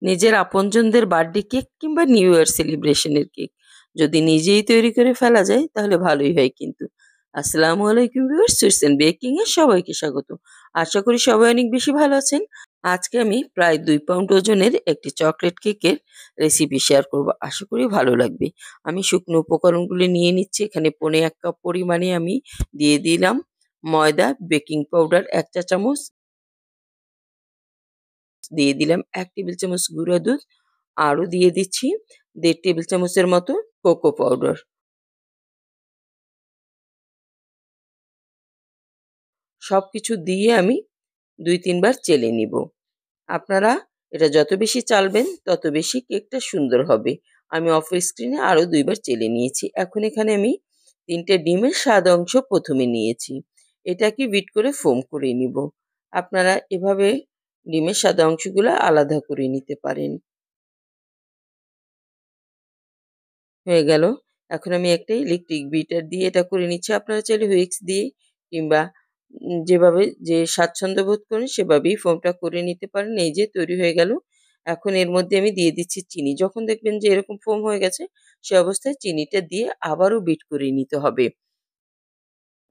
নিজের আপনজনদের birthday cake কিংবা new year সেলিব্রেশনের cake যদি নিজেই তৈরি করে ফেলা যায় তাহলে ভালোই হয় কিন্তু। আসসালামু আলাইকুম ভিউয়ার্স, সুইটস এন্ড বেকিং এ সবাইকে স্বাগত। আশা করি সবাই অনেক বেশি ভালো আছেন। আজকে আমি প্রায় 2 পাউন্ড ওজনের একটি চকলেট কেকের রেসিপি শেয়ার করব। আশা করি ভালো লাগবে। আমি শুকনো উপকরণগুলি নিয়ে নিচ্ছি। এখানে 1/4 কাপ পরিমাণে আমি দিয়ে দিলাম ময়দা, বেকিং পাউডার 1 চা চামচ, দিয়ে দিলাম 1 টেবিল চামচ গুঁড়া দুধ, আরও দিয়ে দিচ্ছি 1.5 টেবিল চামচের মতো কোকো পাউডার। সবকিছু দিয়ে আমি 2-3 বার চেলে নিব। আপনারা এটা যত বেশি চালবেন তত বেশি কেকটা সুন্দর হবে। আমি অফ স্ক্রিনে আরও 2 বার চেলে নিয়েছি। এখন এখানে আমি 3টে ডিমের সাদা অংশ প্রথমে নিয়েছি। এটাকে বিট করে ফোম করে নিব। আপনারা এভাবে ডিমের সাদা অংশগুলো আলাদা করে নিতে পারেন। হয়ে গেল। এখন আমি একটা ইলেকট্রিক বিটার দিয়ে এটা করে নিচ্ছি। আপনারা চাইলে হুইক্স দিয়ে কিংবা যেভাবে যে স্বাচ্ছন্দ্য বোধ করেন সেভাবেই ফোমটা করে নিতে পারেন। এই যে তৈরি হয়ে গেল। এখন এর মধ্যে আমি দিয়ে দিচ্ছি চিনি। যখন দেখবেন যে এরকম ফোম হয়ে গেছে সে অবস্থায় চিনিটা দিয়ে আবারও বিট করে নিতে হবে।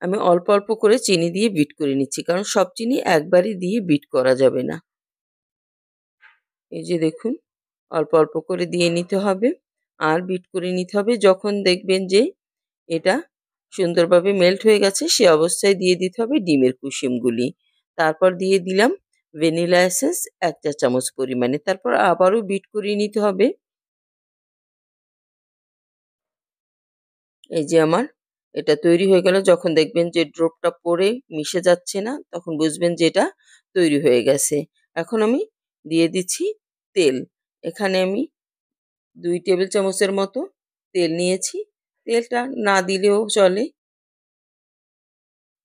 আমি অল্প, অল্প করে চিনি দিয়ে বিট করে নিচ্ছি। কারণ সব চিনি একবারে দিয়ে বিট করা যাবে না। এই যে দেখুন, অল্প, অল্প করে দিয়ে নিতে হবে। আর বিট করে নিতে হবে। যখন দেখবেন যে এটা সুন্দরভাবে মেল্ট হয়ে গেছে সে অবস্থায় দিয়ে দিতে হবে ডিমের কুসুমগুলি। তারপর দিয়ে দিলাম ভ্যানিলা এসেন্স 1 চা চামচ পরিমাণে। তারপর আবারও বিট করিয়ে নিতে হবে। এই যে আমার এটা তৈরি হয়ে গেল। যখন দেখবেন যে ড্রপটা পড়ে মিশে যাচ্ছে না তখন বুঝবেন যে এটা তৈরি হয়ে গেছে। এখন আমি দিয়ে দিচ্ছি তেল। এখানে আমি 2 টেবিল চামচের মতো তেল নিয়েছি। তেলটা না দিলেও চলে।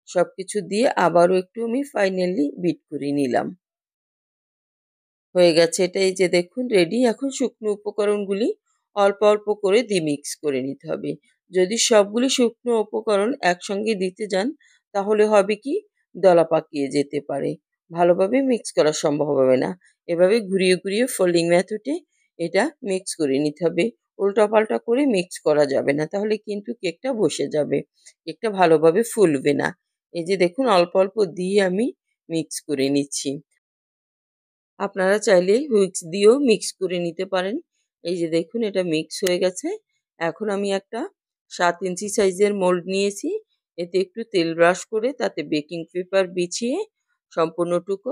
সবকিছু দিয়ে আবারও একটু আমি ফাইনালি বিট করে নিলাম। হয়ে গেছে এটা, এই যে দেখুন রেডি। এখন শুকনো উপকরণগুলি অল্প, অল্প করে দিয়ে মিক্স করে নিতে হবে। যদি সবগুলি শুকনো উপকরণ একসঙ্গে দিতে যান তাহলে হবে কি দলা পাকিয়ে যেতে পারে। ভালোভাবে মিক্স করা সম্ভব হবে না। এভাবে ঘুরিয়ে, ঘুরিয়ে ফোল্ডিং মেথডে এটা মিক্স করে নিতে হবে। উল্টাপাল্টা করে মিক্স করা যাবে না। তাহলে কিন্তু কেকটা বসে যাবে। কেকটা ভালোভাবে ফুলবে না। এই যে দেখুন অল্প, অল্প দিয়ে আমি মিক্স করে নিচ্ছি। আপনারা চাইলে হুইস্ক দিয়েও মিক্স করে নিতে পারেন। এই যে দেখুন এটা মিক্স হয়ে গেছে। এখন আমি একটা 7 ইঞ্চি সাইজের মোল্ড নিয়েছি। এতে একটু তেল ব্রাশ করে তাতে বেকিং পেপার বিছিয়ে সম্পূর্ণটুকু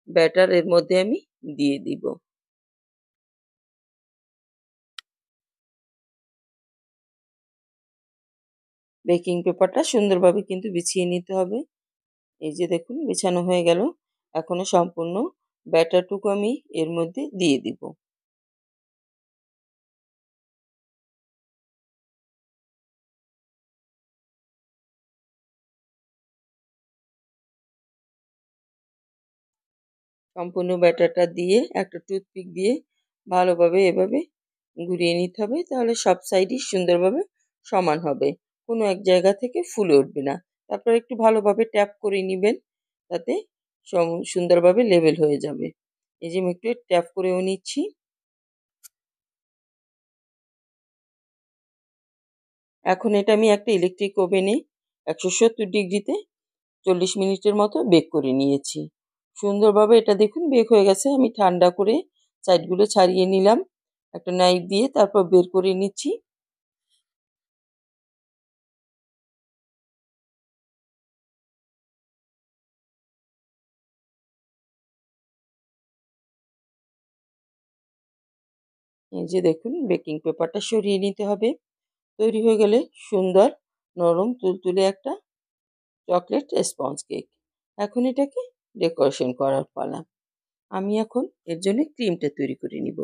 ব্যাটার এর মধ্যে আমি দিয়ে দিব। বেকিং পেপারটা সুন্দরভাবে কিন্তু বিছিয়ে নিতে হবে। এই যে দেখুন বিছানো হয়ে গেল। এখনো সম্পূর্ণ ব্যাটারটুকু আমি এর মধ্যে দিয়ে দিব। সম্পূর্ণ ব্যাটারটা দিয়ে একটা টুথপিক দিয়ে ভালোভাবে এভাবে ঘুরিয়ে নিতে হবে। তাহলে সব সাইডই সুন্দরভাবে সমান হবে। কোনো এক জায়গা থেকে ফুলে উঠবে না। তারপর একটু ভালোভাবে ট্যাপ করে নিবেন। তাতে সুন্দরভাবে লেবেল হয়ে যাবে। এই যে আমি একটু ট্যাপ করেও নিচ্ছি। এখন এটা আমি একটা ইলেকট্রিক ওভেনে 170 ডিগ্রিতে 40 মিনিটের মতো বেক করে নিয়েছি। সুন্দরভাবে এটা দেখুন বেক হয়ে গেছে। আমি ঠান্ডা করে সাইডগুলো ছাড়িয়ে নিলাম একটা নাইফ দিয়ে। তারপর বের করে নিচ্ছি। এই যে দেখুন বেকিং পেপারটা সরিয়ে নিতে হবে। তৈরি হয়ে গেলে সুন্দর নরম তুলতুলে একটা চকলেট স্পঞ্জ কেক। এখন এটাকে ডেকোরেশন করার পালা। আমি এখন এর জন্য ক্রিমটা তৈরি করে নিব।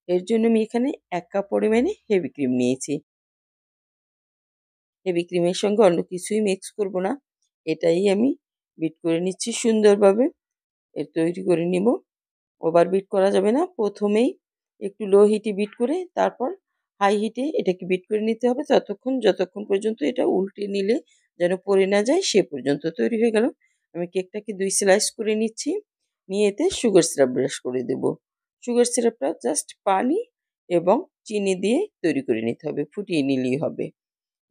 এর জন্য আমি এখানে 1 কাপ পরিমাণে হেভি ক্রিম নিয়েছি। হেভি ক্রিমের সঙ্গে অন্য কিছুই মিক্স করব না। এটাই আমি বিট করে নিচ্ছি সুন্দরভাবে। তৈরি করে নিব। ওভার বিট করা যাবে না। প্রথমেই একটু লো হিটে বিট করে তারপর হাই হিটে এটাকে বিট করে নিতে হবে যতক্ষণ পর্যন্ত এটা উল্টে নিলে যেন পড়ে না যায় সে পর্যন্ত। তৈরি হয়ে গেল। আমি কেকটাকে 2 স্লাইস করে নিচ্ছি। নিয়ে এতে সুগার সিরাপ ব্রাশ করে দেব। সুগার সিরাপটা জাস্ট পানি এবং চিনি দিয়ে তৈরি করে নিতে হবে, ফুটিয়ে নিলেই হবে।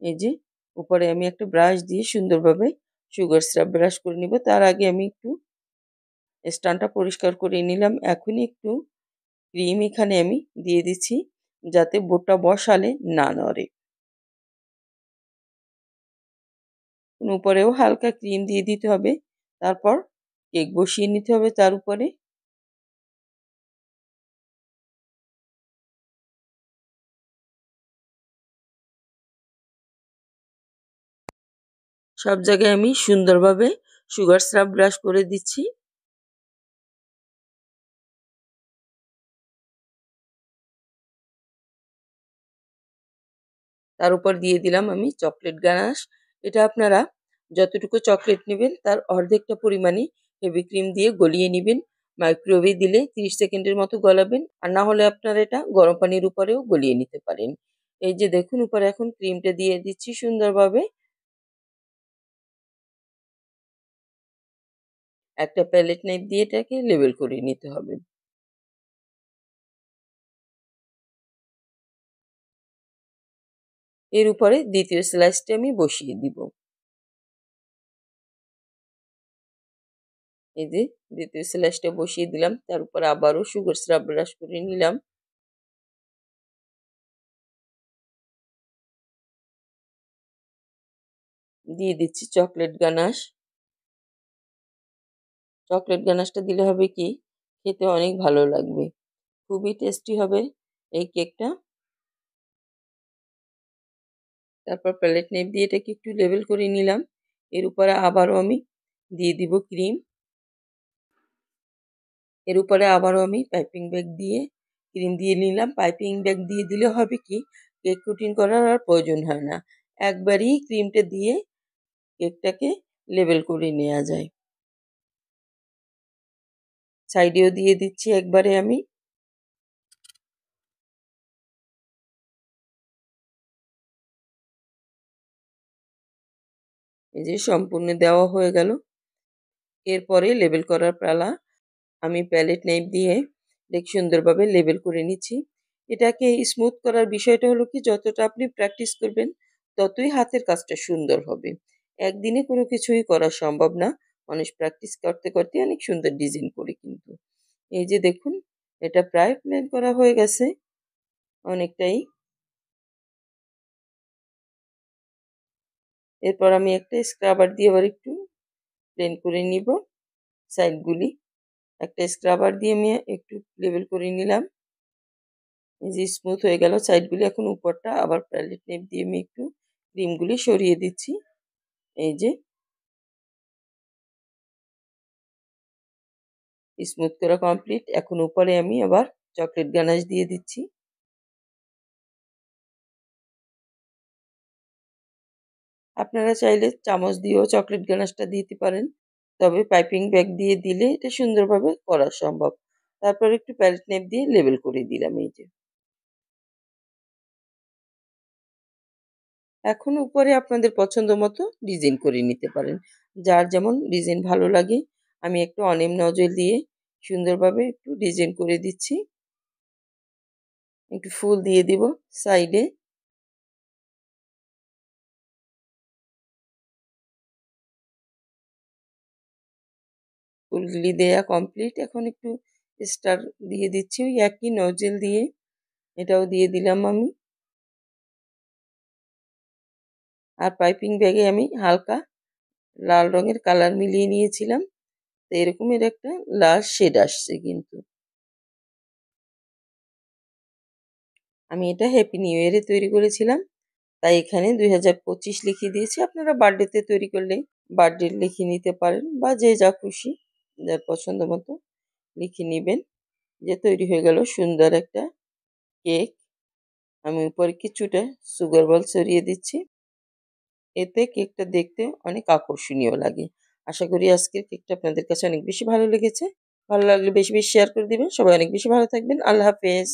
এই যে উপরে আমি একটা ব্রাশ দিয়ে সুন্দরভাবে সুগার সিরাপ ব্রাশ করে নিব। তার আগে আমি একটু স্ট্যান্ডটা পরিষ্কার করে নিলাম। এখনই একটু ক্রিম এখানে আমি দিয়ে দিচ্ছি যাতে বোর্ডটা বসালে না নড়ে। উপরেও হালকা ক্রিম দিয়ে দিতে হবে। তারপর কেক বসিয়ে নিতে হবে তার উপরে। সব জায়গায় আমি সুন্দরভাবে সুগার সিরাপ ব্রাশ করে দিচ্ছি। তার উপর দিয়ে দিলাম আমি চকলেট গানাশ। এটা আপনারা যতটুকু চকলেট নেবেন তার অর্ধেকটা পরিমাণে হেভি ক্রিম দিয়ে গলিয়ে নিবেন। মাইক্রোওয়েভে দিলে 30 সেকেন্ডের মতো গলাবেন। আর না হলে আপনারা এটা গরম পানির উপরেও গলিয়ে নিতে পারেন। এই যে দেখুন উপরে এখন ক্রিমটা দিয়ে দিচ্ছি সুন্দরভাবে। একটা প্যালেট নাইফ দিয়ে এটাকে লেবেল করে নিতে হবে। এর উপরে দ্বিতীয় স্লাইসটা আমি বসিয়ে দিব। এই যে দ্বিতীয় স্লাইসটা বসিয়ে দিলাম। তার উপর আবারও সুগার সিরাপ ব্রাশ করে নিলাম। দিয়ে দিচ্ছি চকলেট গানাশ। চকলেট গানাশটা দিলে হবে কি খেতে অনেক ভালো লাগবে। খুবই টেস্টি হবে এই কেকটা। তারপর প্যালেট নাইফ দিয়ে এটাকে একটু লেবেল করে নিলাম। এর উপরে আবারও আমি দিয়ে দিব ক্রিম। এর উপরে আবারও আমি পাইপিং ব্যাগ দিয়ে ক্রিম দিয়ে নিলাম। পাইপিং ব্যাগ দিয়ে দিলে হবে কি কেক কুটিং করার আর প্রয়োজন হয় না। একবারই ক্রিমটা দিয়ে কেকটাকে লেবেল করে নেওয়া যায়। সাইডেও দিয়ে দিচ্ছি একবারে আমি। এই যে সম্পূর্ণ দেওয়া হয়ে গেল। এরপরে লেবেল করার পালা। আমি প্যালেট নাইফ দিয়ে দেখ সুন্দরভাবে লেবেল করে নিচ্ছি। এটাকে স্মুথ করার বিষয়টা হলো কি যতটা আপনি প্র্যাকটিস করবেন ততই হাতের কাজটা সুন্দর হবে। একদিনে কোনো কিছুই করা সম্ভব না। মানুষ প্র্যাকটিস করতে করতে অনেক সুন্দর ডিজাইন করে কিন্তু। এই যে দেখুন এটা প্রায় প্লেন করা হয়ে গেছে অনেকটাই। এরপর আমি একটা স্ক্রাবার দিয়ে আবার একটু প্লেন করে নিব সাইডগুলি। একটা স্ক্রাবার দিয়ে আমি একটু লেবেল করে নিলাম। এই যে স্মুথ হয়ে গেল সাইডগুলি। এখন উপরটা আবার প্যালেট নাইফ দিয়ে আমি একটু ক্রিমগুলি সরিয়ে দিচ্ছি। এই যে স্মুথ করা কমপ্লিট। এখন উপরে আমি আবার চকলেট গানাশ দিয়ে দিচ্ছি। আপনারা চাইলে চামচ দিয়েও চকলেট গানাশটা দিতে পারেন। তবে পাইপিং ব্যাগ দিয়ে দিলে এটা সুন্দরভাবে করা সম্ভব। তারপর একটু প্যালেট নাইফ দিয়ে লেবেল করে দিলাম এই যে। এখন উপরে আপনাদের পছন্দ মতো ডিজাইন করে নিতে পারেন। যার যেমন ডিজাইন ভালো লাগে। আমি একটু অনিয়ন নজল দিয়ে সুন্দরভাবে একটু ডিজাইন করে দিচ্ছি। একটু ফুল দিয়ে দিব সাইডে। ফুলগুলি দেয়া কমপ্লিট। এখন একটু স্টার দিয়ে দিচ্ছি ওই একই নজল দিয়ে। এটাও দিয়ে দিলাম আমি। আর পাইপিং ব্যাগে আমি হালকা লাল রঙের কালার মিলিয়ে নিয়েছিলাম। তো এরকমের একটা লাল শেড আসছে কিন্তু। আমি এটা হ্যাপি নিউ ইয়ারে তৈরি করেছিলাম। তাই এখানে 2025 লিখে দিয়েছি। আপনারা বার্থডেতে তৈরি করলে বার্থডে লিখে নিতে পারেন বা যে যা খুশি যার পছন্দ মতো লিখে নিবেন। যে তৈরি হয়ে গেল সুন্দর একটা কেক। আমি উপরে কিছুটা সুগার বল ছড়িয়ে দিচ্ছি। এতে কেকটা দেখতে অনেক আকর্ষণীয় লাগে। আশা করি আজকের কেকটা আপনাদের কাছে অনেক বেশি ভালো লেগেছে। ভালো লাগলে বেশি বেশি শেয়ার করে দিবেন। সবাই অনেক বেশি ভালো থাকবেন। আল্লাহ হাফেজ।